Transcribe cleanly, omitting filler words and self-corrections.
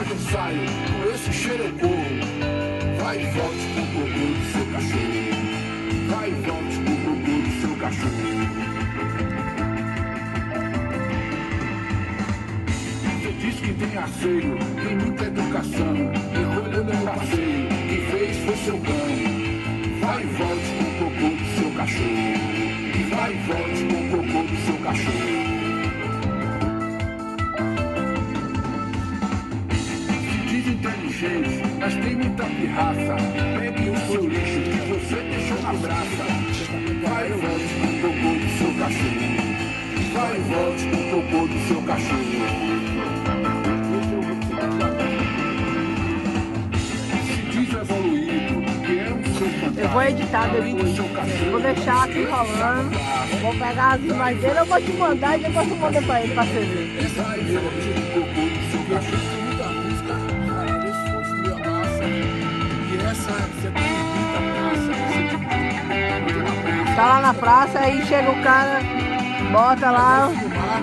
mas eu saio, com esse cheiro eu corro. Vai e volte com o cocô do seu cachorro. Vai e volte com o cocô do seu cachorro. Você diz que tem asseio, tem muita educação. Enrolhou meu passeio, quem fez foi seu cão. Vai e volte com o cocô do seu cachorro. E vai e volte com o cocô do seu cachorro. Se diz inteligente, mas tem muita pirraça. Pegue o seu lixo que você deixou na praça. Vai e volte com o cocô do seu cachorro. Vai e volte com o cocô do seu cachorro. Se diz evoluído, que é um ser fantástico. Eu vou editar depois. Vou deixar aqui rolando. Vou pegar as imagens dele, eu vou te mandar e depois eu mando pra ele pra você ver. Vai e volte com o cocô do seu cachorro. Tem muita música, cara, esse fosse meio massa. E essa, você tem muita praça. Você tem muita praça. Tá lá na praça, aí chega o cara, bota lá. Fumar,